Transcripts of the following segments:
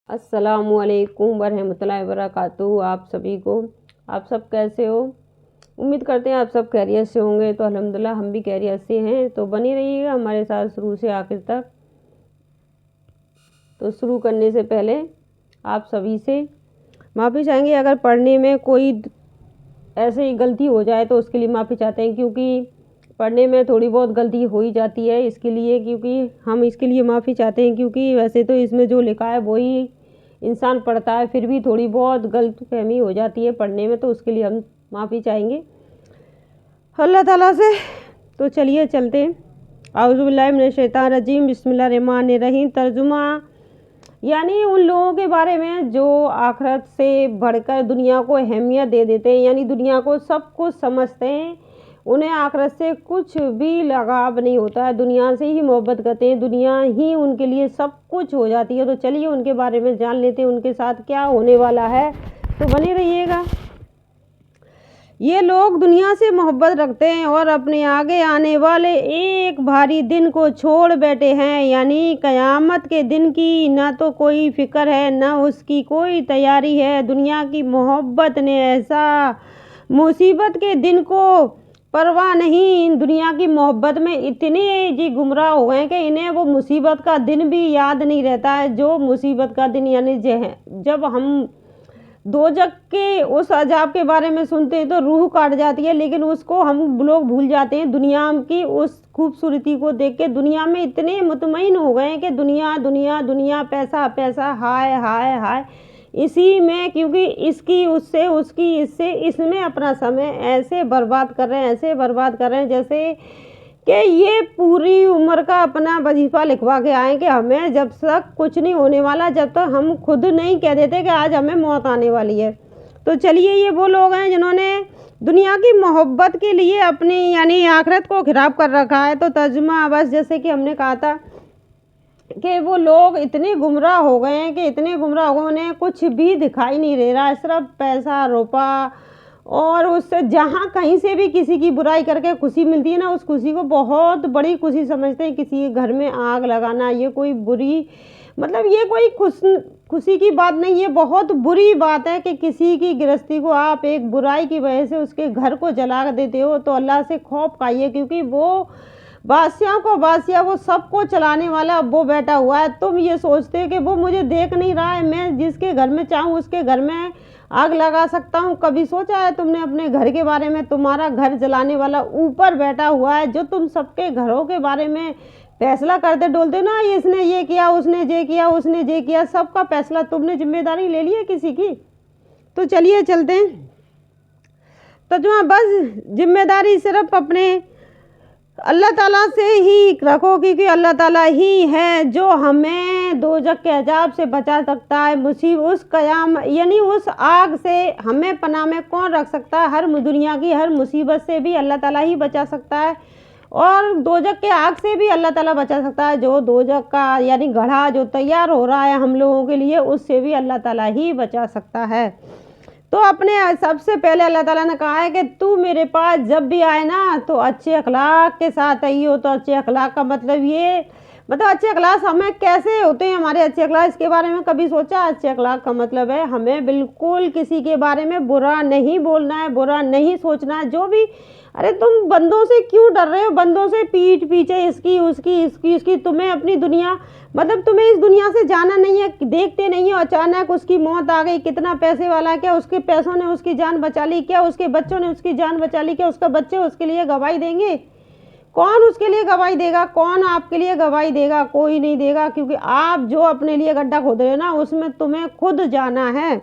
अस्सलामुअलैकुम वरहमतुल्लाहि वबरकातुहू। आप सभी को, आप सब कैसे हो? उम्मीद करते हैं आप सब खैरियत से होंगे। तो अल्हम्दुलिल्लाह हम भी खैरियत से हैं। तो बनी रहिएगा हमारे साथ शुरू से आखिर तक। तो शुरू करने से पहले आप सभी से माफ़ी चाहेंगे अगर पढ़ने में कोई ऐसे ही गलती हो जाए तो उसके लिए माफ़ी चाहते हैं, क्योंकि पढ़ने में थोड़ी बहुत गलती हो ही जाती है। इसके लिए क्योंकि हम इसके लिए माफ़ी चाहते हैं, क्योंकि वैसे तो इसमें जो लिखा है वही इंसान पढ़ता है, फिर भी थोड़ी बहुत गलतफहमी हो जाती है पढ़ने में, तो उसके लिए हम माफ़ी चाहेंगे अल्लाह ताला से। तो चलिए चलते हैं। आऊज़ु बिल्लाहि मिनश शैतानिर रजीम, बिस्मिल्लाहिर रहमानिर रहीम। तर्जुमा यानी उन लोगों के बारे में जो आखिरत से बढ़कर दुनिया को अहमियत दे देते हैं, यानी दुनिया को सब कुछ समझते हैं, उन्हें आखिरत से कुछ भी लगाव नहीं होता है, दुनिया से ही मोहब्बत करते हैं, दुनिया ही उनके लिए सब कुछ हो जाती है। तो चलिए उनके बारे में जान लेते हैं, उनके साथ क्या होने वाला है। तो बने रहिएगा। ये लोग दुनिया से मोहब्बत रखते हैं और अपने आगे आने वाले एक भारी दिन को छोड़ बैठे हैं, यानी क़यामत के दिन की ना तो कोई फ़िक्र है ना उसकी कोई तैयारी है। दुनिया की मोहब्बत ने ऐसा मुसीबत के दिन को परवाह नहीं। दुनिया की मोहब्बत में इतने जी गुमराह हो गए कि इन्हें वो मुसीबत का दिन भी याद नहीं रहता है। जो मुसीबत का दिन यानी जब हम दोजख के उस अजाब के बारे में सुनते हैं तो रूह काट जाती है, लेकिन उसको हम लोग भूल जाते हैं। दुनिया की उस खूबसूरती को देख के दुनिया में इतने मुतमईन हो गए हैं कि दुनिया दुनिया दुनिया, पैसा पैसा, हाय हाय हाय, इसी में, क्योंकि इसकी उससे, उसकी इससे, इसमें अपना समय ऐसे बर्बाद कर रहे हैं, ऐसे बर्बाद कर रहे हैं जैसे कि ये पूरी उम्र का अपना वजीफ़ा लिखवा के आए कि हमें जब तक कुछ नहीं होने वाला, जब तक हम खुद नहीं कह देते कि आज हमें मौत आने वाली है। तो चलिए ये वो लोग हैं जिन्होंने दुनिया की मोहब्बत के लिए अपनी यानी आखिरत को ख़राब कर रखा है। तो तर्जुमा बस जैसे कि हमने कहा था कि वो लोग इतने गुमराह हो गए हैं कि इतने गुमराह हो गए, उन्हें कुछ भी दिखाई नहीं दे रहा है, सिर्फ पैसा रुपया, और उससे जहाँ कहीं से भी किसी की बुराई करके खुशी मिलती है ना, उस खुशी को बहुत बड़ी खुशी समझते हैं। किसी के घर में आग लगाना ये कोई बुरी, मतलब ये कोई खुशी की बात नहीं, ये बहुत बुरी बात है कि किसी की गृहस्थी को आप एक बुराई की वजह से उसके घर को जला देते हो। तो अल्लाह से खौफ खाइए, क्योंकि वो बादशाह को बादशाह, वो सबको चलाने वाला वो बैठा हुआ है। तुम ये सोचते हो कि वो मुझे देख नहीं रहा है, मैं जिसके घर में चाहूँ उसके घर में आग लगा सकता हूँ। कभी सोचा है तुमने अपने घर के बारे में? तुम्हारा घर जलाने वाला ऊपर बैठा हुआ है, जो तुम सबके घरों के बारे में फैसला करते डोलते ना, इसने ये किया, उसने ये किया, उसने ये किया, सबका फैसला तुमने जिम्मेदारी ले ली है किसी की? तो चलिए चलते हैं। तो जो बस जिम्मेदारी सिर्फ अपने अल्लाह ताला से ही रखो, क्योंकि अल्लाह ताला ही है जो हमें दोजख के अजाब से बचा सकता है। उस क़याम यानी उस आग से हमें पनाह में कौन रख सकता है? हर दुनिया की हर मुसीबत से भी अल्लाह ताला ही बचा सकता है, और दोजख के आग से भी अल्लाह ताला बचा सकता है। जो दोजख का यानी गढ़ा जो तैयार हो रहा है हम लोगों के लिए, उससे भी अल्लाह ताला ही बचा सकता है। तो अपने सबसे पहले अल्लाह ताला ने कहा है कि तू मेरे पास जब भी आए ना तो अच्छे अखलाक के साथ आई हो। तो अच्छे अखलाक का मतलब ये, मतलब अच्छे अखलाक हमें कैसे होते हैं, हमारे अच्छे अखलाक, इसके बारे में कभी सोचा? अच्छे अखलाक का मतलब है हमें बिल्कुल किसी के बारे में बुरा नहीं बोलना है, बुरा नहीं सोचना है। जो भी, अरे तुम बंदों से क्यों डर रहे हो? बंदों से पीठ पीछे इसकी उसकी इसकी उसकी, तुम्हें अपनी दुनिया, मतलब तुम्हें इस दुनिया से जाना नहीं है, देखते नहीं हो अचानक उसकी मौत आ गई, कितना पैसे वाला है, क्या उसके पैसों ने उसकी जान बचा ली? क्या उसके बच्चों ने उसकी जान बचा ली? क्या उसका बच्चे उसके लिए गवाही देंगे? कौन उसके लिए गवाही देगा? कौन आपके लिए गवाही देगा? कोई नहीं देगा, क्योंकि आप जो अपने लिए गड्ढा खोद रहे हो ना, उसमें तुम्हें खुद जाना है।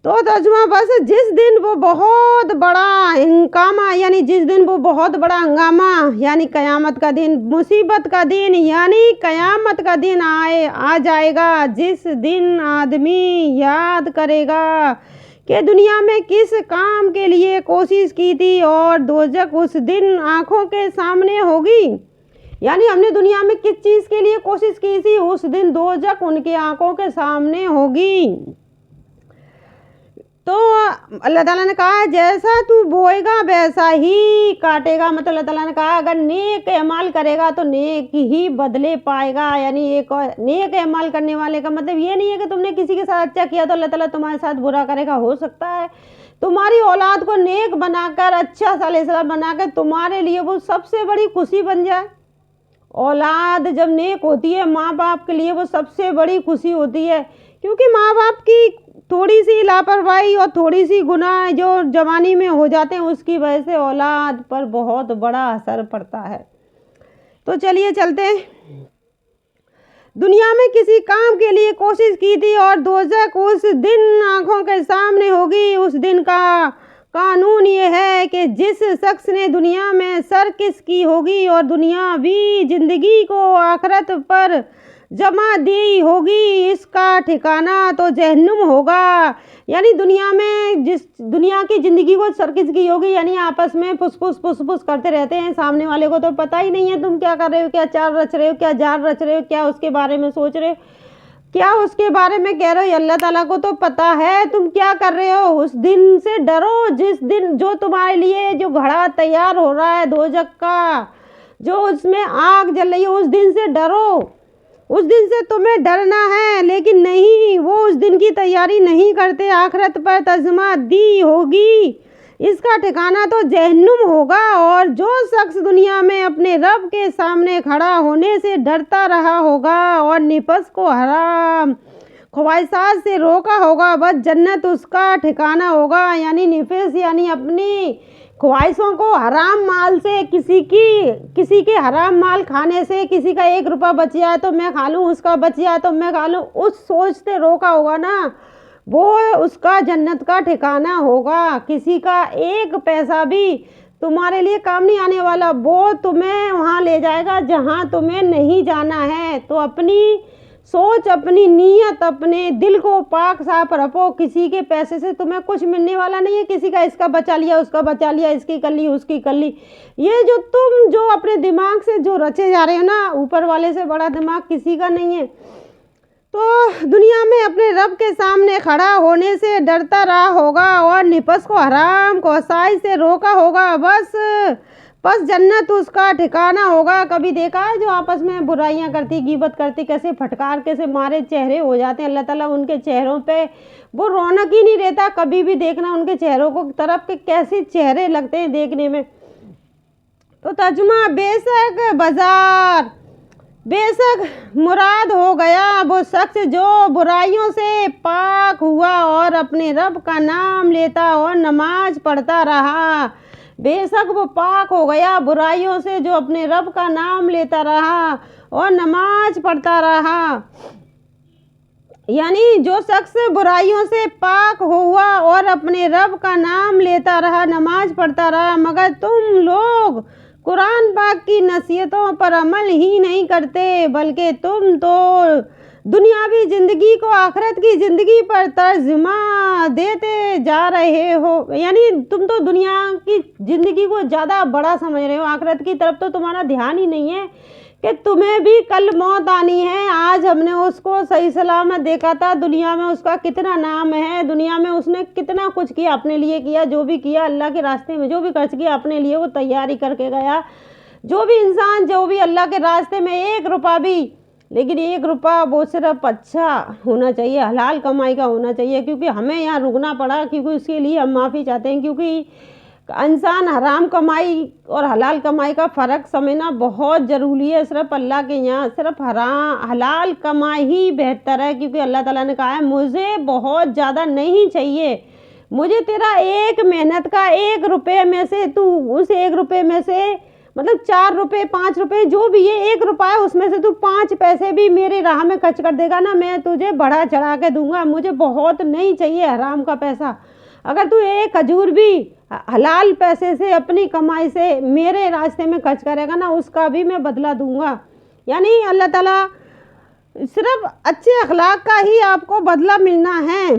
तो तर्जुमा बस जिस दिन वो बहुत बड़ा हंगामा, यानी जिस दिन वो बहुत बड़ा हंगामा यानी क़यामत का दिन, मुसीबत का दिन, यानी क़यामत का दिन आ जाएगा, जिस दिन आदमी याद करेगा कि दुनिया में किस काम के लिए कोशिश की थी, और दोजख उस दिन आँखों के सामने होगी। यानी हमने दुनिया में किस चीज़ के लिए कोशिश की थी, उस दिन दोजख उनके आँखों के सामने होगी। तो अल्लाह ताला ने कहा जैसा तू बोएगा वैसा ही काटेगा। मतलब अल्लाह ताला ने कहा अगर नेक अमाल करेगा तो नेक ही बदले पाएगा। यानी एक और नेक अमाल करने वाले का मतलब ये नहीं है कि तुमने किसी के साथ अच्छा किया तो अल्लाह ताला तुम्हारे साथ बुरा करेगा। हो सकता है तुम्हारी औलाद को नेक बनाकर अच्छा सालेसलाम बनाकर तुम्हारे लिए वो सबसे बड़ी खुशी बन जाए। औलाद जब नेक होती है माँ बाप के लिए वो सबसे बड़ी खुशी होती है, क्योंकि माँ बाप की थोड़ी सी लापरवाही और थोड़ी सी गुनाह जो जवानी में हो जाते हैं उसकी वजह से औलाद पर बहुत बड़ा असर पड़ता है। तो चलिए चलते हैं। दुनिया में किसी काम के लिए कोशिश की थी और दोज़ख उस दिन आंखों के सामने होगी। उस दिन का कानून ये है कि जिस शख्स ने दुनिया में सर्किस की होगी और दुनियावी ज़िंदगी को आखिरत पर जमा दी होगी, इसका ठिकाना तो जहन्नुम होगा। यानी दुनिया में जिस दुनिया की ज़िंदगी को सर्किस की होगी, यानी आपस में फुसफुस करते रहते हैं, सामने वाले को तो पता ही नहीं है तुम क्या कर रहे हो, क्या चाल रच रहे हो, क्या जाल रच रहे हो, क्या उसके बारे में सोच रहे हो, क्या उसके बारे में कह रहे हो। अल्लाह ताला को तो पता है तुम क्या कर रहे हो। उस दिन से डरो जिस दिन जो तुम्हारे लिए जो घड़ा तैयार हो रहा है दोज़ख का, जो उसमें आग जल रही है, उस दिन से डरो। उस दिन से तुम्हें डरना है, लेकिन नहीं, वो उस दिन की तैयारी नहीं करते। आखिरत पर तज़मा दी होगी, इसका ठिकाना तो जहन्नुम होगा। और जो शख्स दुनिया में अपने रब के सामने खड़ा होने से डरता रहा होगा और निफस को हराम ख्वाहिशात से रोका होगा, बस जन्नत उसका ठिकाना होगा। यानी निफस यानी अपनी ख्वाहिशों को हराम माल से किसी के हराम माल खाने से किसी का 1 रुपया बच जाए तो मैं खा लूँ, उसका बच जाए तो मैं खा लूँ, उस सोच से रोका होगा ना, वो उसका जन्नत का ठिकाना होगा। किसी का 1 पैसा भी तुम्हारे लिए काम नहीं आने वाला, वो तुम्हें वहाँ ले जाएगा जहाँ तुम्हें नहीं जाना है। तो अपनी सोच, अपनी नीयत, अपने दिल को पाक साफ रखो। किसी के पैसे से तुम्हें कुछ मिलने वाला नहीं है। किसी का इसका बचा लिया, उसका बचा लिया, इसकी कर ली, उसकी कर ली, ये जो तुम जो अपने दिमाग से जो रचे जा रहे हो ना, ऊपर वाले से बड़ा दिमाग किसी का नहीं है। तो दुनिया में अपने रब के सामने खड़ा होने से डरता रहा होगा और निफस को हराम ख्वाहिश से रोका होगा, बस जन्नत उसका ठिकाना होगा। कभी देखा है जो आपस में बुराइयां करती, गीबत करती, कैसे फटकार कैसे मारे चेहरे हो जाते हैं। अल्लाह ताला उनके चेहरों पे वो रौनक ही नहीं रहता। कभी भी देखना उनके चेहरों को तरफ के कैसे चेहरे लगते हैं देखने में। तो तर्जुमा बेशक मुराद हो गया वो शख्स जो बुराइयों से पाक हुआ और अपने रब का नाम लेता और नमाज पढ़ता रहा। बेशक वो पाक हो गया बुराइयों से जो अपने रब का नाम लेता रहा और नमाज पढ़ता रहा। यानी जो शख्स बुराइयों से पाक हुआ और अपने रब का नाम लेता रहा, नमाज पढ़ता रहा, मगर तुम लोग कुरान पाक की नसीहतों पर अमल ही नहीं करते, बल्कि तुम तो दुनियावी ज़िंदगी को आखिरत की ज़िंदगी पर तर्जुमा देते जा रहे हो। यानी तुम तो दुनिया की ज़िंदगी को ज़्यादा बड़ा समझ रहे हो, आखिरत की तरफ तो तुम्हारा ध्यान ही नहीं है कि तुम्हें भी कल मौत आनी है। आज हमने उसको सही सलामत देखा था, दुनिया में उसका कितना नाम है, दुनिया में उसने कितना कुछ किया, अपने लिए किया, जो भी किया अल्लाह के रास्ते में, जो भी खर्च किया अपने लिए वो तैयारी करके गया। जो भी इंसान जो भी अल्लाह के रास्ते में 1 रुपया भी, लेकिन 1 रुपया वो सिर्फ अच्छा होना चाहिए, हलाल कमाई का होना चाहिए। क्योंकि हमें यहाँ रुकना पड़ा, क्योंकि उसके लिए हम माफ़ी चाहते हैं, क्योंकि इंसान हराम कमाई और हलाल कमाई का फ़र्क समझना बहुत ज़रूरी है। सिर्फ अल्लाह के यहाँ सिर्फ हलाल कमाई ही बेहतर है, क्योंकि अल्लाह ताला ने कहा है मुझे बहुत ज़्यादा नहीं चाहिए, मुझे तेरा 1 मेहनत का 1 रुपये में से तू उस 1 रुपये में से मतलब 4 रुपये 5 रुपये जो भी ये 1 रुपया है उसमें से तू 5 पैसे भी मेरे राह में खर्च कर देगा ना, मैं तुझे बढ़ा चढ़ा के दूंगा। मुझे बहुत नहीं चाहिए हराम का पैसा। अगर तू 1 खजूर भी हलाल पैसे से अपनी कमाई से मेरे रास्ते में खर्च करेगा ना, उसका भी मैं बदला दूंगा। यानी अल्लाह ताला सिर्फ अच्छे अखलाक का ही आपको बदला मिलना है,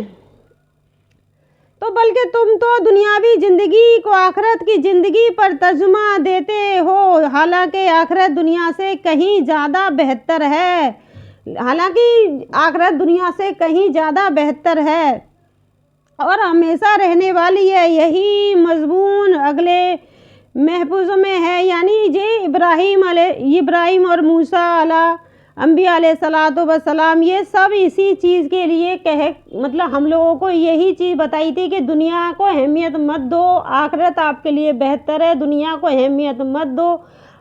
तो बल्कि तुम तो दुनियावी ज़िंदगी को आखिरत की ज़िंदगी पर तर्जुमा देते हो। हालांकि आखिरत दुनिया से कहीं ज़्यादा बेहतर है, हालांकि आखिरत दुनिया से कहीं ज़्यादा बेहतर है। اور ہمیشہ رہنے والی ہے۔ یہی مضمون اگلے محفوظ میں ہے، یعنی یہ ابراہیم اور موسیٰ علیہ انبیاء علیہ الصلوۃ والسلام یہ سب اسی چیز کے لیے مطلب ہم لوگوں کو یہی چیز بتائی تھی کہ دنیا کو اہمیت مت دو، آخرت آپ کے لیے بہتر ہے۔ دنیا کو اہمیت مت دو،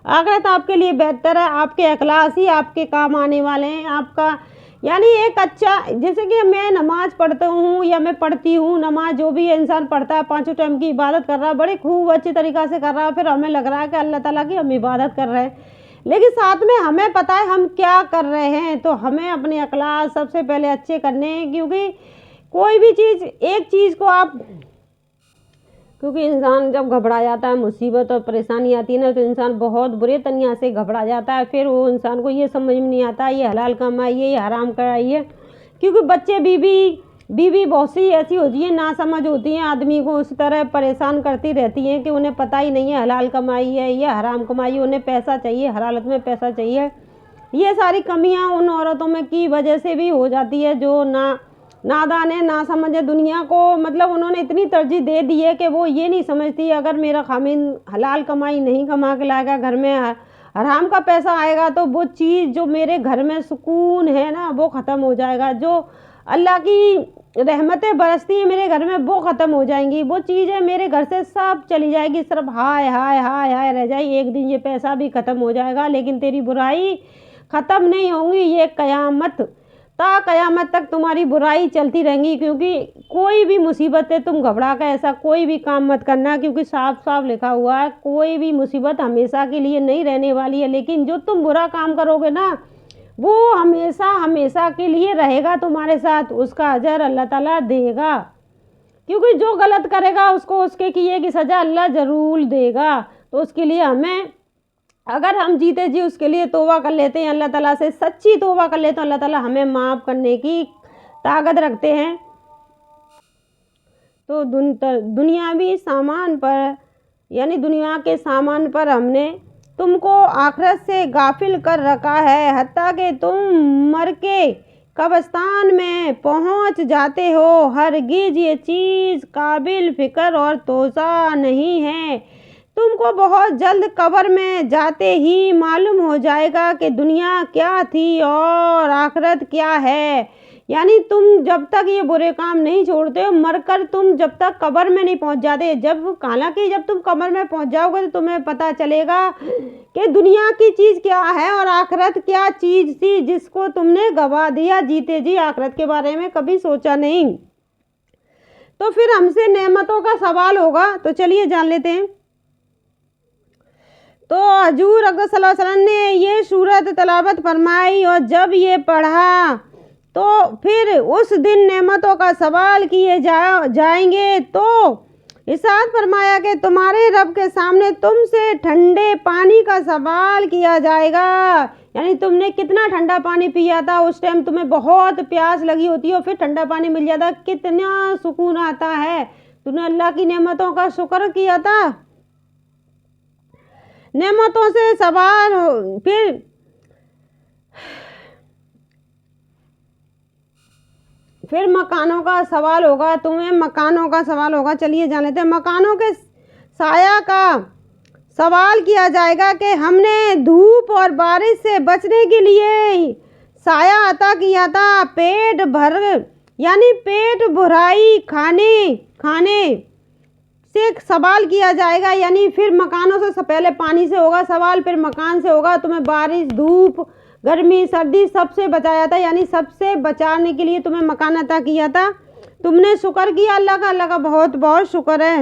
آخرت آپ کے لیے بہتر ہے۔ آپ کے اخلاص ہی آپ کے کام آنے والے ہیں۔ آپ کا یعنی ایک اچھا، جیسے کہ میں نماز پڑھتا ہوں یا میں پڑھتی ہوں، نماز جو بھی انسان پڑھتا ہے 5 ٹائم کی عبادت کر رہا ہے، بڑے خوب اچھے طریقہ سے کر رہا ہے، پھر ہمیں لگ رہا ہے کہ اللہ تعالیٰ کی ہم عبادت کر رہے ہیں، لیکن ساتھ میں ہمیں پتہ ہے ہم کیا کر رہے ہیں۔ تو ہمیں اپنے اخلاص سب سے پہلے اچھے کرنے ہیں، کیونکہ کوئی بھی چیز ایک چیز کو کیونکہ انسان جب گھبرا جاتا ہے، مصیبت اور پریشانی آتی ہے نا، تو انسان بہت برے طریقے سے گھبرا جاتا ہے، پھر وہ انسان کو یہ سمجھ میں نہیں آتا یہ حلال کمائی ہے یہ حرام کمائی ہے، کیونکہ بچے بیوی بہت سی ایسی ہوتی ہیں ناسمجھ ہوتی ہیں، آدمی کو اس طرح پریشان کرتی رہتی ہیں کہ انہیں پتہ ہی نہیں ہے حلال کمائی ہے یہ حرام کمائی ہے، انہیں پیسہ چاہیے، ہر حالت میں پیسہ چاہیے۔ یہ ساری کمیاں ان عورتوں میں کی وجہ سے بھی ہو جاتی ہے جو نادان ہے، نا سمجھے دنیا کو، مطلب انہوں نے اتنی ترجیح دے دی ہے کہ وہ یہ نہیں سمجھتی اگر میرا خامند حلال کمائی نہیں کما کے لائے گا، گھر میں حرام کا پیسہ آئے گا تو وہ چیز جو میرے گھر میں سکون ہے نا وہ ختم ہو جائے گا، جو اللہ کی رحمتیں برستی ہیں میرے گھر میں وہ ختم ہو جائیں گی، وہ چیزیں میرے گھر سے سب چلی جائے گی، صرف ہائے ہائے ہائے ہائے رہ جائے، ایک دن یہ پیسہ بھی ختم ہو جائے گا لیکن تیری برائی ختم نہیں ہوں گی، یہ قیامت تا قیامت تک تمہاری برائی چلتی رہیں گی، کیونکہ کوئی بھی مصیبت ہے تم گھبرا کر ایسا کوئی بھی کام مت کرنا، کیونکہ صاف صاف لکھا ہوا ہے کوئی بھی مصیبت ہمیشہ کے لیے نہیں رہنے والی ہے، لیکن جو تم برا کام کرو گے نا وہ ہمیشہ کے لیے رہے گا تمہارے ساتھ، اس کا اجر اللہ تعالیٰ دے گا، کیونکہ جو غلط کرے گا اس کو اس کے کیے کی سزا اللہ ضرور دے گا۔ تو اس کے لیے ہمیں اگر ہم جیتے جی اس کے لیے توبہ کر لیتے ہیں، اللہ تعالیٰ سے سچی توبہ کر لیتے ہیں، اللہ تعالیٰ ہمیں معاف کرنے کی طاقت رکھتے ہیں۔ تو دنیاوی سامان پر یعنی دنیا کے سامان پر ہم نے تم کو آخرت سے غافل کر رکھا ہے، حتیٰ کہ تم مر کے قبرستان میں پہنچ جاتے ہو، ہرگز یہ چیز قابل فکر اور توجہ نہیں ہے۔ تم کو بہت جلد قبر میں جاتے ہی معلوم ہو جائے گا کہ دنیا کیا تھی اور آخرت کیا ہے، یعنی تم جب تک یہ برے کام نہیں چھوڑتے ہو، مر کر تم جب تک قبر میں نہیں پہنچ جاتے، حالانکہ جب تم قبر میں پہنچ جاؤ گے تو تمہیں پتہ چلے گا کہ دنیا کی چیز کیا ہے اور آخرت کیا چیز تھی جس کو تم نے گوا دیا، جیتے جی آخرت کے بارے میں کبھی سوچا نہیں۔ تو پھر ہم سے نعمتوں کا سوال ہوگا، تو چلیے جان لیتے ہیں۔ تو حضور اکرم صلی اللہ علیہ وسلم نے یہ سورت تلاوت فرمائی اور جب یہ پڑھا تو پھر اس دن نعمتوں کا سوال کیے جائیں گے، تو ارشاد فرمایا کہ تمہارے رب کے سامنے تم سے ٹھنڈے پانی کا سوال کیا جائے گا، یعنی تم نے کتنا ٹھنڈا پانی پیا تھا، اس ٹائم تمہیں بہت پیاس لگی ہوتی ہے اور پھر ٹھنڈا پانی مل جاتا ہے، کتنا سکون آتا ہے، تم نے اللہ کی نعمتوں کا شکر کیا تھا۔ نعمتوں سے سوال پھر مکانوں کا سوال ہوگا، تمہیں مکانوں کا سوال ہوگا، چلیے جان لیتے ہیں۔ مکانوں کے سایہ کا سوال کیا جائے گا کہ ہم نے دھوپ اور بارش سے بچنے کے لیے سایہ عطا کیا تھا، پیٹ بھرائی کھانے سے سوال کیا جائے گا، یعنی پھر مکانوں سے پہلے پانی سے ہوگا سوال، پھر مکان سے ہوگا، تمہیں بارش دھوپ گرمی سردی سب سے بچایا تھا، یعنی سب سے بچانے کے لیے تمہیں مکان عطا کیا تھا، تم نے شکر کیا اللہ کا بہت بہت شکر ہے،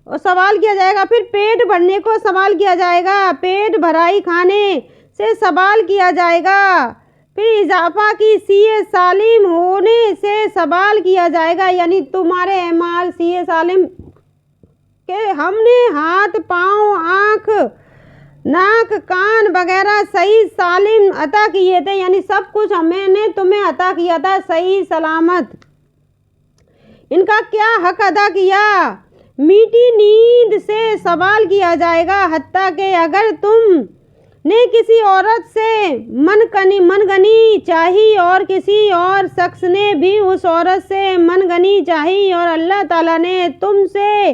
اور سوال کیا جائے گا۔ پھر پیٹ بھرنے کو سوال کیا جائے گا، پیٹ بھرائی کھانے سے سوال کیا جائے گا، پھر اضافہ کی صحیح سالم ہونے سے سوال کیا جائے گا، یعنی تمہارے اعمال صحیح سالم کہ ہم نے ہاتھ پاؤں آنکھ ناک کان وغیرہ صحیح سالم عطا کیے تھے، یعنی سب کچھ ہمیں نے تمہیں عطا کیا تھا صحیح سلامت، ان کا کیا حق ادا کیا۔ میٹھی نیند سے سوال کیا جائے گا، حتیٰ کہ اگر تم نے کسی عورت سے منگنی چاہی اور کسی اور شخص نے بھی اس عورت سے منگنی چاہی اور اللہ تعالیٰ نے تم سے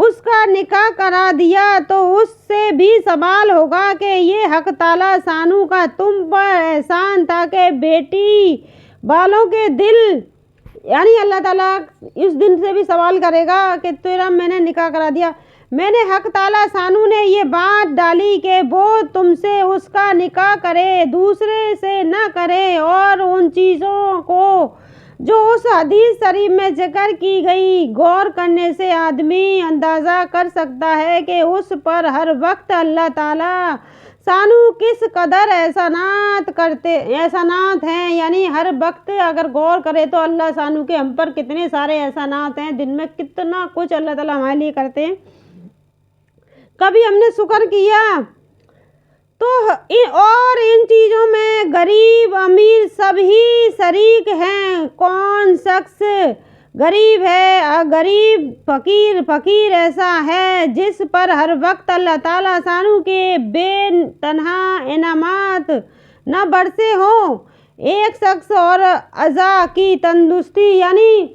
اس کا نکاح کرا دیا تو اس سے بھی سوال ہوگا کہ یہ حق تعالیٰ شانہ کا تم پر احسان تھا کہ بیٹی والوں کے دل، یعنی اللہ تعالیٰ اس دن سے بھی سوال کرے گا کہ تیرا میں نے نکاح کرا دیا، میں نے حق تعالیٰ شانہ نے یہ بات ڈالی کہ وہ تم سے اس کا نکاح کرے، دوسرے سے نہ کرے، اور ان چیزوں کو جو اس حدیث شریف میں ذکر کی گئی غور کرنے سے آدمی اندازہ کر سکتا ہے کہ اس پر ہر وقت اللہ تعالیٰ شانہ کس قدر احسانات ہیں، یعنی ہر وقت اگر غور کرے تو اللہ شانہ کے ہم پر کتنے سارے احسانات ہیں، دن میں کتنا کچھ اللہ تعالیٰ ہمارے لیے کرتے ہیں۔ کبھی ہم نے شکر کیا تو اور ان چیزوں میں غریب امیر سب ہی شریک ہیں، کون شخص غریب ہے، غریب فقیر ایسا ہے جس پر ہر وقت اللہ تعالیٰ شانہ کے بے تنہا انعامات نہ برسے ہوں۔ ایک شخص اور اعضاء کی تندرستی، یعنی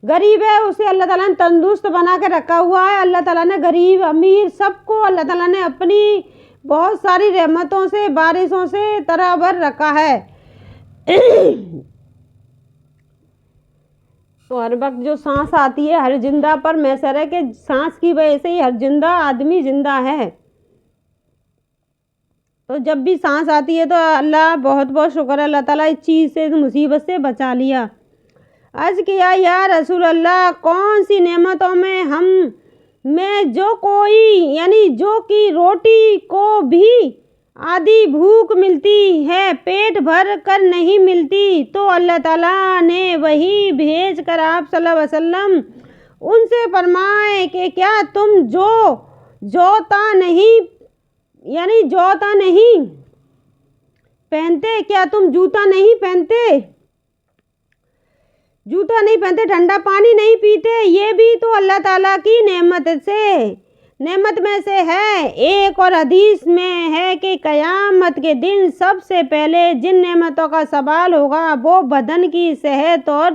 غریب ہے اسے اللہ تعالیٰ نے تندرست بنا کے رکھا ہوا ہے، اللہ تعالیٰ نے غریب امیر سب کو اللہ تعالیٰ نے اپنی بہت ساری رحمتوں سے بارشوں سے طرح بھر رکھا ہے۔ تو ہر وقت جو سانس آتی ہے ہر زندہ پر محسر ہے کہ سانس کی وجہ سے ہی ہر زندہ آدمی زندہ ہے، تو جب بھی سانس آتی ہے تو اللہ بہت بہت شکر ہے، اللہ تعالیٰ اس چیز سے مصیبت سے بچا لیا۔ عرض کیا یا رسول اللہ کون سی نعمتوں میں جو کوئی، یعنی جو کی روٹی کو بھی آدھی بھوک ملتی ہے پیٹ بھر کر نہیں ملتی، تو اللہ تعالیٰ نے وہی بھیج کر آپ صلی اللہ علیہ وسلم ان سے فرمائے کہ کیا تم جوتا نہیں پہنتے، کیا تم جوتا نہیں پہنتے، ٹھنڈا پانی نہیں پیتے، یہ بھی تو اللہ تعالیٰ کی نعمت میں سے ہے۔ ایک اور حدیث میں ہے کہ قیامت کے دن سب سے پہلے جن نعمتوں کا سوال ہوگا وہ بدن کی صحت اور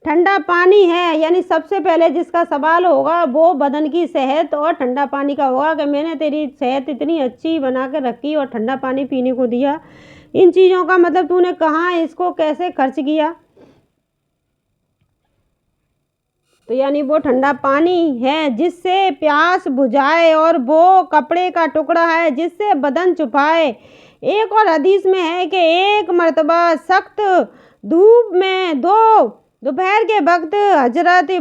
ٹھنڈا پانی ہے، یعنی سب سے پہلے جس کا سوال ہوگا وہ بدن کی صحت اور ٹھنڈا پانی کا ہوگا کہ میں نے تیری صحت اتنی اچھی بنا کے رکھی اور ٹھنڈا پانی پینے کو دیا، ان چیزوں کا مطلب تو نے کہاں اس کو کیسے خرچ کیا؟ تو یعنی وہ ٹھنڈا پانی ہے جس سے پیاس بجھائے اور وہ کپڑے کا ٹکڑا ہے جس سے بدن چھپائے۔ ایک اور حدیث میں ہے کہ ایک مرتبہ سخت دھوپ میں دوپہر کے وقت حضرت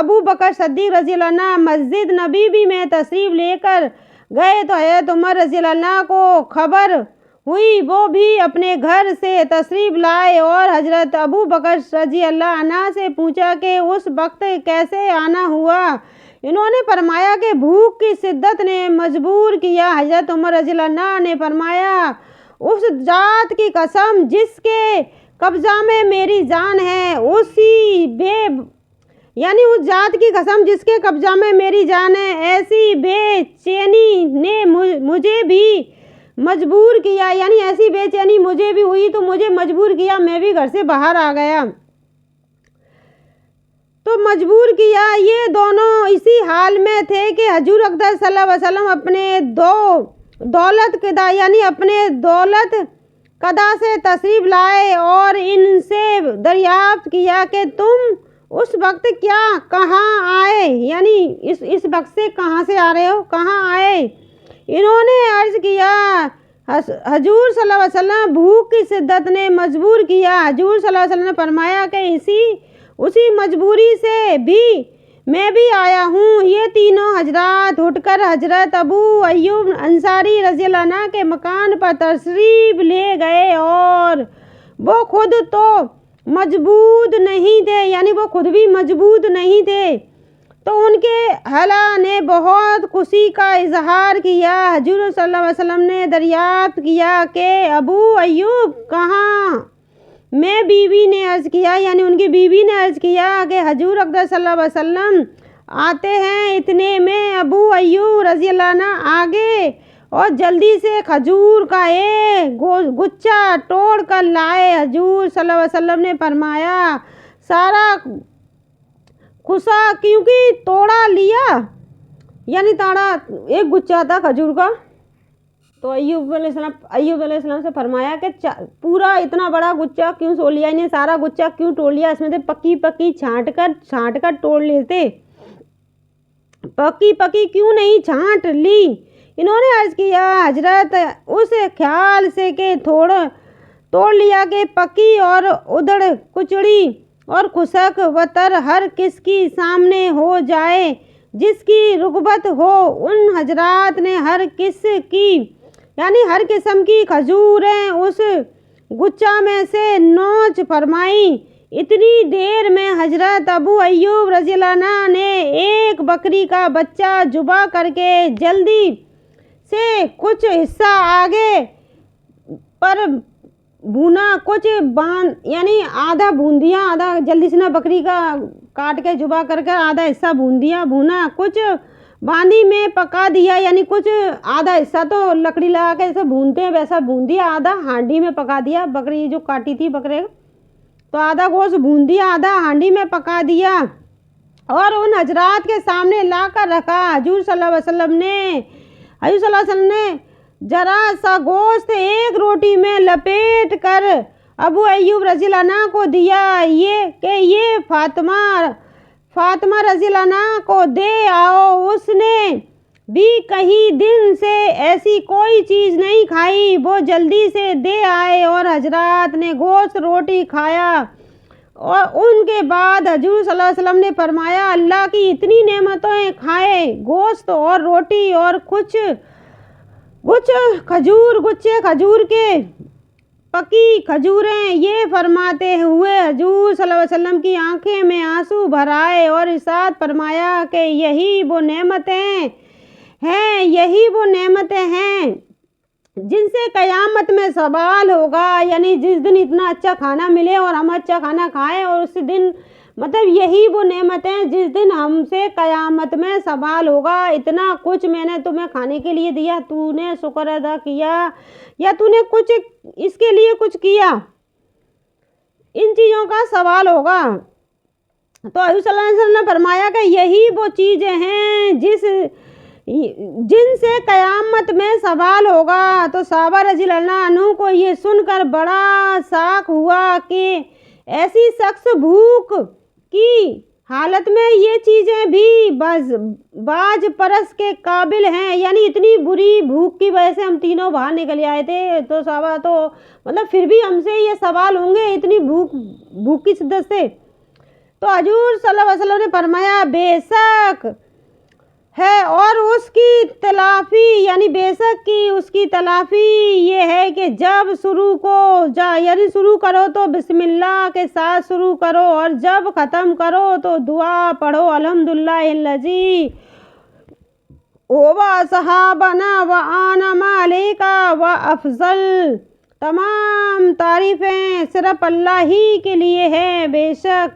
ابو بکر صدیق رضی اللہ عنہ مسجد نبوی میں تشریف لے کر گئے تو حضرت عمر رضی اللہ عنہ کو خبر ہوئی، وہ بھی اپنے گھر سے تشریف لائے اور حضرت ابو بکر رضی اللہ عنہ سے پوچھا کہ اس وقت کیسے آنا ہوا؟ انہوں نے فرمایا کہ بھوک کی شدت نے مجبور کیا۔ حضرت عمر رضی اللہ عنہ نے فرمایا اس ذات کی قسم جس کے قبضہ میں میری جان ہے، اس ذات کی قسم جس کے قبضہ میں میری جان ہے، ایسی بے چینی نے مجھے بھی مجبور کیا، یعنی ایسی بے چینی مجھے بھی ہوئی تو مجھے مجبور کیا، میں بھی گھر سے باہر آ گیا تو مجبور کیا۔ یہ دونوں اسی حال میں تھے کہ حضور اقدس صلی اللہ علیہ وسلم اپنے دولت قدا سے تشریف لائے اور ان سے دریافت کیا کہ تم اس وقت کہاں آئے، یعنی اس وقت سے کہاں سے آ رہے ہو، کہاں آئے؟ انہوں نے عرض کیا حضور صلی اللہ علیہ وسلم بھوک کی شدت نے مجبور کیا۔ حضور صلی اللہ علیہ وسلم نے فرمایا کہ اسی مجبوری سے بھی میں بھی آیا ہوں۔ یہ تینوں حضرات اٹھ کر حضرت ابو ایوب انصاری رضی اللہ عنہ کے مکان پر تشریف لے گئے اور وہ خود تو مضبوط نہیں تھے، یعنی وہ خود بھی مضبوط نہیں تھے، تو ان کے حلا نے بہت خوشی کا اظہار کیا۔ حضور صلی اللہ علیہ وسلم نے دریافت کیا کہ ابو ایوب کہاں؟ میں بیوی نے عرض کیا، یعنی ان کی بیوی نے عرض کیا کہ حضور اقدس صلی اللہ علیہ وسلم آتے ہیں۔ اتنے میں ابو ایوب رضی اللہ عنہ آگے और जल्दी से खजूर का एक गुच्छा तोड़ कर लाए। हजूर सल्लल्लाहु अलैहि वसल्लम ने फरमाया, सारा खुशा क्योंकि तोड़ा लिया, यानी ताड़ा एक गुच्छा था खजूर का। तो अय्यूब अलैहिस्सलाम से फरमाया कि पूरा इतना बड़ा गुच्छा क्यों तोड़ लिया, इन्हें सारा गुच्छा क्यों तोड़ लिया, इसमें से पक्की छांट कर तोड़ लेते, पक्की क्यों नहीं छांट ली। इन्होंने अर्ज किया, हजरत उस ख्याल से कि तोड़ लिया कि पक्की और उधड़ कुचड़ी और खुशक वतर हर किसकी सामने हो जाए जिसकी रुगबत हो। उन हजरात ने हर किस्म की खजूरें उस गुच्छा में से नोच फरमाई। इतनी देर में हजरत अबू अय्यूब रज़ियल्लाहु अन्हु ने एक बकरी का बच्चा जुबा करके जल्दी से कुछ हिस्सा आगे पर भूना, कुछ यानी आधा भून दिया, आधा जल्दी से ना बकरी का काट के जुबा करके आधा हिस्सा भूना, कुछ बांदी में पका दिया, यानी कुछ आधा हिस्सा तो लकड़ी लगा के जैसे भूनते हैं वैसा भून दिया, आधा हांडी में पका दिया, बकरी जो काटी थी बकरे तो आधा गोश्त भून दिया, आधा हांडी में पका दिया और उन हजरात के सामने ला कर रखा। हजूर सल्लल्लाहु अलैहि वसल्लम ने जरा सा गोश्त एक रोटी में लपेट कर अबू अय्यूब रज़ियल्लाहु अन्हु को दिया, ये फातिमा रज़ियल्लाहु अन्हा को दे आओ। उसने भी कई दिन से ऐसी कोई चीज़ नहीं खाई, वो जल्दी से दे आए और हजरात ने गोश्त रोटी खाया। और उनके बाद हजूर सल्लल्लाहु अलैहि वसल्लम ने फरमाया, अल्लाह की इतनी नेमतें खाए, गोश्त और रोटी और कुछ गुच्छे खजूर के पकी खजूरें। ये फरमाते हुए हजूर सल्लल्लाहु अलैहि वसल्लम की आंखें में आंसू भर आए और इरशाद फरमाया कि यही वो नेमतें हैं जिनसे क़यामत में सवाल होगा, यानी जिस दिन इतना अच्छा खाना मिले और हम अच्छा खाना खाएं, और उस दिन मतलब यही वो नेमतें जिस दिन हमसे क़यामत में सवाल होगा। इतना कुछ मैंने तुम्हें खाने के लिए दिया, तूने शुक्र अदा किया या तूने कुछ इसके लिए कुछ किया, इन चीज़ों का सवाल होगा। तो हजूर सल्लल्लाहु अलैहि वसल्लम ने फरमाया कि यही वो चीज़ें हैं जिनसे क़यामत में सवाल होगा। तो सहाबा रज़ियल्लाहु अन्हु को ये सुनकर बड़ा शौक हुआ कि ऐसी सख्त भूख की हालत में ये चीज़ें भी बाज परस के काबिल हैं, यानी इतनी बुरी भूख की वजह से हम तीनों बाहर निकल आए थे। तो सहाबा तो मतलब फिर भी हमसे ये सवाल होंगे इतनी भूख की शिद्दत से। तो हजूर सल्लल्लाहु अलैहि वसल्लम ने फरमाया, बेशक है और उसकी तलाफ़ी, यानी बेशक की उसकी तलाफ़ी ये है कि जब शुरू करो तो बिस्मिल्लाह के साथ शुरू करो और जब ख़त्म करो तो दुआ पढ़ो, अल्हम्दुलिल्लाहिल्लज़ी ओवा सहाबना व आना मालिका व अफजल। तमाम तारीफ़ें सिर्फ अल्लाह ही के लिए हैं, बेशक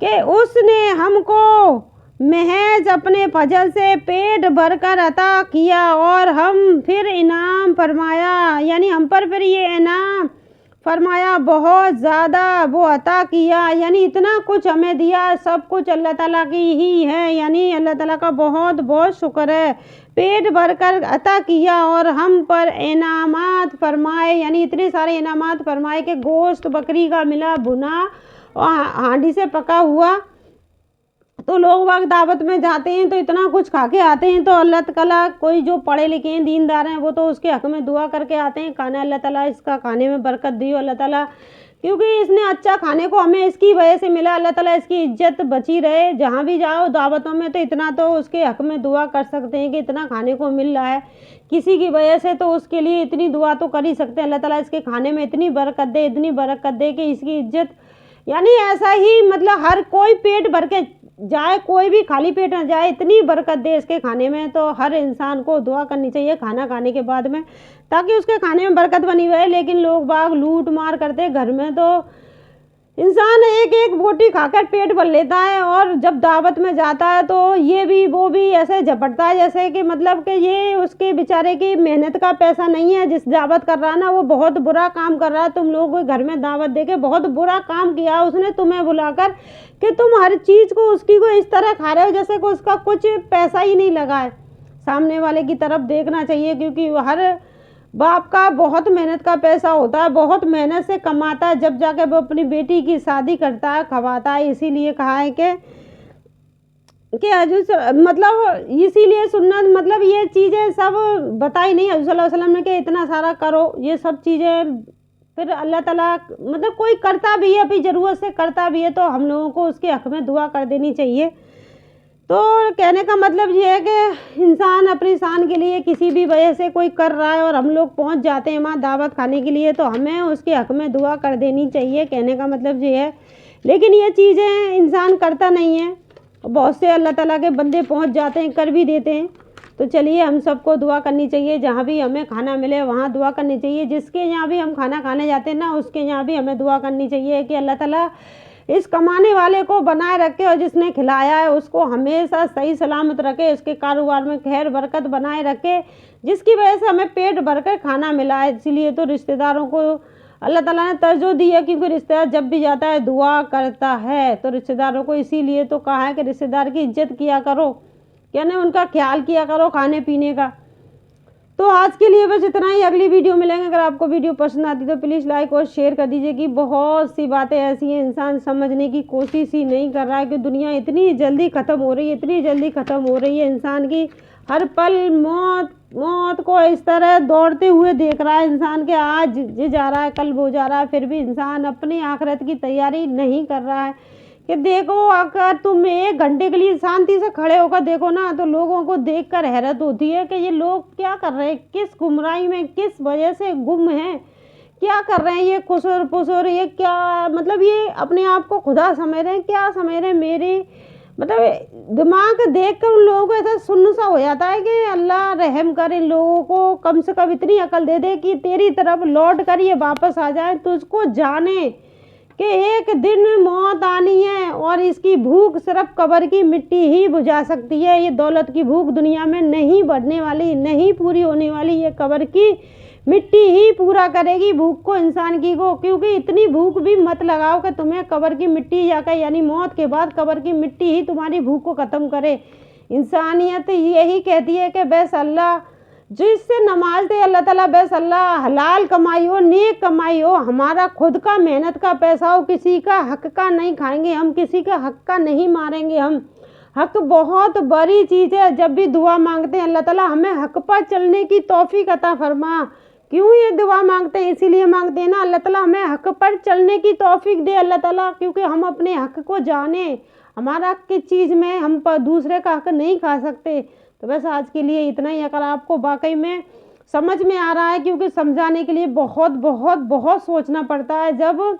कि उसने हमको महज अपने फजल से पेट भरकर अता किया और हम फिर इनाम फरमाया, यानी हम पर फिर ये इनाम फरमाया, बहुत ज़्यादा वो अता किया, यानी इतना कुछ हमें दिया, सब कुछ अल्लाह ताला की ही है, यानी अल्लाह ताला का बहुत बहुत शुक्र है। पेट भरकर अता किया और हम पर इनामात फरमाए, यानी इतने सारे इनामात फरमाए कि गोश्त बकरी का मिला भुना और हांडी से पका हुआ। तो लोग वक्त दावत में जाते हैं तो इतना कुछ खा के आते हैं, तो अल्लाह ताला कोई जो पढ़े लिखे हैं दीनदार हैं वो तो उसके हक़ में दुआ करके आते हैं, खाना अल्लाह ताला इसका खाने में बरकत दियो अल्लाह ताला, क्योंकि इसने अच्छा खाने को हमें इसकी वजह से मिला, अल्लाह ताला इसकी इज्जत बची रहे। जहाँ भी जाओ दावतों में तो इतना तो उसके हक़ में दुआ कर सकते हैं कि इतना खाने को मिल रहा है किसी की वजह से, तो उसके लिए इतनी दुआ तो कर ही सकते हैं, अल्लाह ताला इसके खाने में इतनी बरकत दे कि इसकी इज्जत, यानी ऐसा ही मतलब हर कोई पेट भर के जाए, कोई भी खाली पेट न जाए, इतनी बरकत दे इसके खाने में। तो हर इंसान को दुआ करनी चाहिए खाना खाने के बाद में, ताकि उसके खाने में बरकत बनी हुई है। लेकिन लोग बाग लूट मार करते घर में, तो इंसान एक एक बोटी खाकर पेट भर लेता है और जब दावत में जाता है तो ये भी वो भी ऐसे झपटता है जैसे कि मतलब कि ये उसके बेचारे की मेहनत का पैसा नहीं है। जिस दावत कर रहा है ना वो बहुत बुरा काम कर रहा है। तुम लोग घर में दावत देके बहुत बुरा काम किया उसने तुम्हें बुलाकर कि तुम हर चीज़ को उसकी को इस तरह खा रहे हो जैसे कि उसका कुछ पैसा ही नहीं लगा है। सामने वाले की तरफ देखना चाहिए, क्योंकि हर बाप का बहुत मेहनत का पैसा होता है, बहुत मेहनत से कमाता है, जब जाके वो अपनी बेटी की शादी करता है, खवाता है। इसीलिए कहा है कि मतलब इसीलिए सुन्नत मतलब ये चीज़ें सब बताई नहीं हज़रत सल्लल्लाहु अलैहि वसल्लम ने कि इतना सारा करो, ये सब चीज़ें फिर अल्लाह ताला मतलब कोई करता भी है अपनी ज़रूरत से करता भी है तो हम लोगों को उसके हक़ में दुआ कर देनी चाहिए। तो कहने का मतलब ये है कि इंसान अपनी शान के लिए किसी भी वजह से कोई कर रहा है और हम लोग पहुंच जाते हैं वहाँ दावत खाने के लिए तो हमें उसके हक़ में दुआ कर देनी चाहिए। कहने का मतलब ये है, लेकिन ये चीज़ें इंसान करता नहीं है। बहुत से अल्लाह ताला के बंदे पहुंच जाते हैं, कर भी देते हैं। तो चलिए हम सबको दुआ करनी चाहिए, जहाँ भी हमें खाना मिले वहाँ दुआ करनी चाहिए। जिसके यहाँ भी हम खाना खाने जाते हैं ना उसके यहाँ भी हमें दुआ करनी चाहिए कि अल्लाह ताला इस कमाने वाले को बनाए रखे और जिसने खिलाया है उसको हमेशा सही सलामत रखे, इसके कारोबार में खैर बरकत बनाए रखे, जिसकी वजह से हमें पेट भरकर खाना मिला है। इसीलिए तो रिश्तेदारों को अल्लाह ताला ने तर्जो दी है, क्योंकि रिश्तेदार जब भी जाता है दुआ करता है। तो रिश्तेदारों को इसीलिए तो कहा है कि रिश्तेदार की इज्जत किया करो, यानी उनका ख्याल किया करो खाने पीने का। तो आज के लिए बस इतना ही, अगली वीडियो मिलेंगे। अगर आपको वीडियो पसंद आती तो प्लीज़ लाइक और शेयर कर दीजिए। कि बहुत सी बातें ऐसी हैं इंसान समझने की कोशिश ही नहीं कर रहा है कि दुनिया इतनी जल्दी ख़त्म हो रही है, इतनी जल्दी ख़त्म हो रही है। इंसान की हर पल मौत को इस तरह दौड़ते हुए देख रहा है इंसान के, आज ये जा रहा है कल वो जा रहा है, फिर भी इंसान अपनी आखिरत की तैयारी नहीं कर रहा है। कि देखो अगर तुम 1 घंटे के लिए शांति से खड़े होकर देखो ना तो लोगों को देखकर हैरत होती है कि ये लोग क्या कर रहे हैं, किस गुमराही में किस वजह से गुम हैं, क्या कर रहे हैं, ये खुसर पुसर, ये क्या मतलब ये अपने आप को खुदा समझ रहे हैं, क्या समझ रहे हैं। मेरे मतलब दिमाग देख कर उन लोगों को ऐसा सुन्न सा हो जाता है कि अल्लाह रहम कर, इन लोगों को कम से कम इतनी अकल दे दे कि तेरी तरफ लौट कर ये वापस आ जाए, तुझको जाने कि एक दिन मौत आनी है और इसकी भूख सिर्फ कब्र की मिट्टी ही बुझा सकती है। ये दौलत की भूख दुनिया में नहीं बढ़ने वाली, नहीं पूरी होने वाली, ये कब्र की मिट्टी ही पूरा करेगी भूख को इंसान की को। क्योंकि इतनी भूख भी मत लगाओ कि तुम्हें कब्र की मिट्टी जाकर यानी मौत के बाद कब्र की मिट्टी ही तुम्हारी भूख को ख़त्म करे। इंसानियत यही कहती है कि बस अल्लाह जिससे नमाज दे अल्लाह ताला, बस अल्लाह हलाल कमाई हो, नेक कमाई हो, हमारा खुद का मेहनत का पैसा हो, किसी का हक का नहीं खाएंगे हम, किसी का हक का नहीं मारेंगे हम। हक बहुत बड़ी चीज़ है। जब भी दुआ मांगते हैं अल्लाह ताला हमें हक पर चलने की तौफीक अता फरमा। क्यों ये दुआ मांगते हैं, इसीलिए मांगते हैं ना अल्लाह ताला हमें हक पर चलने की तौफीक दे अल्लाह ताला, क्योंकि हम अपने हक को जाने, हमारा हक किस चीज़ में, हम पर दूसरे का हक नहीं खा सकते। तो बस आज के लिए इतना ही। अगर आपको वाकई में समझ में आ रहा है, क्योंकि समझाने के लिए बहुत बहुत बहुत सोचना पड़ता है। जब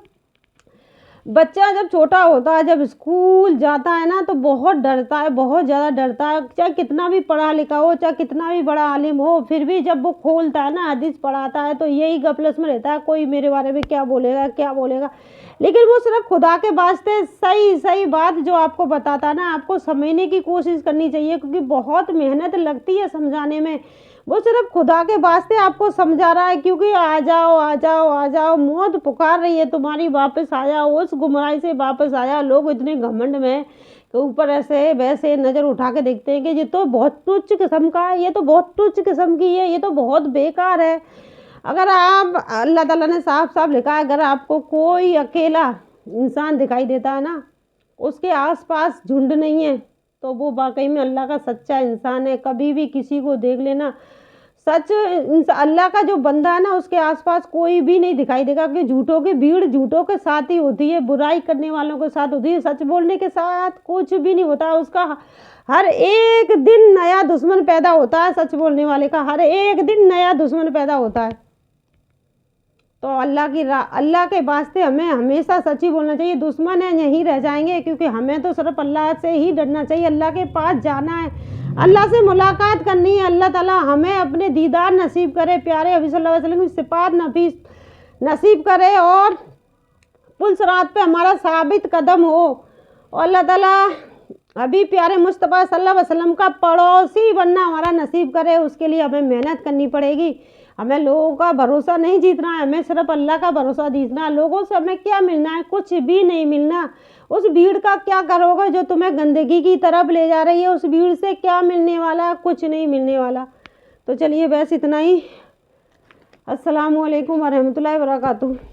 बच्चा जब छोटा होता है, जब स्कूल जाता है ना तो बहुत डरता है, बहुत ज़्यादा डरता है, चाहे कितना भी पढ़ा लिखा हो, चाहे कितना भी बड़ा आलिम हो, फिर भी जब वो खोलता है ना हदीस पढ़ाता है तो यही गफलत में रहता है, कोई मेरे बारे में क्या बोलेगा क्या बोलेगा। लेकिन वो सिर्फ खुदा के वास्ते सही सही बात जो आपको बताता है ना, आपको समझने की कोशिश करनी चाहिए, क्योंकि बहुत मेहनत लगती है समझाने में। वो सिर्फ खुदा के वास्ते आपको समझा रहा है, क्योंकि आ जाओ आ जाओ आ जाओ, मौत पुकार रही है तुम्हारी, वापस आ जाओ, उस गुमराही से वापस आ जाओ। लोग इतने घमंड में कि ऊपर ऐसे वैसे नज़र उठा के देखते हैं कि ये तो बहुत तुच्छ किस्म का है, ये तो बहुत तुच्छ किस्म की है, ये तो बहुत बेकार है। अगर आप अल्लाह ताला ने साफ साफ लिखा है, अगर आपको कोई अकेला इंसान दिखाई देता है ना, उसके आसपास झुंड नहीं है, तो वो वाकई में अल्लाह का सच्चा इंसान है। कभी भी किसी को देख लेना, सच अल्लाह का जो बंदा है ना उसके आसपास कोई भी नहीं दिखाई देगा, कि झूठों की भीड़ झूठों के साथ ही होती है, बुराई करने वालों के साथ होती है, सच बोलने के साथ कुछ भी नहीं होता। उसका हर एक दिन नया दुश्मन पैदा होता है, सच बोलने वाले का हर एक दिन नया दुश्मन पैदा होता है। तो अल्लाह के वास्ते हमें हमेशा सच ही बोलना चाहिए। दुश्मन है यहीं रह जाएंगे, क्योंकि हमें तो सिर्फ अल्लाह से ही डरना चाहिए, अल्लाह के पास जाना है, अल्लाह से मुलाकात करनी है। अल्लाह ताला हमें अपने दीदार नसीब करे, प्यारे नबी सल्लल्लाहु अलैहि वसल्लम की सिफात नसीब करे, और पुल सिरात पे हमारा साबित कदम हो और अल्लाह ताला अभी प्यारे मुस्तफ़ा सल्लल्लाहु अलैहि वसल्लम का पड़ोसी बनना हमारा नसीब करे। उसके लिए हमें मेहनत करनी पड़ेगी। हमें लोगों का भरोसा नहीं जीतना है, हमें सिर्फ अल्लाह का भरोसा जीतना है। लोगों से हमें क्या मिलना है? कुछ भी नहीं मिलना। उस भीड़ का क्या करोगे जो तुम्हें गंदगी की तरफ ले जा रही है? उस भीड़ से क्या मिलने वाला? कुछ नहीं मिलने वाला। तो चलिए बस इतना ही। अस्सलामु अलैकुम वरहमतुल्लाहि वबरकातुहू।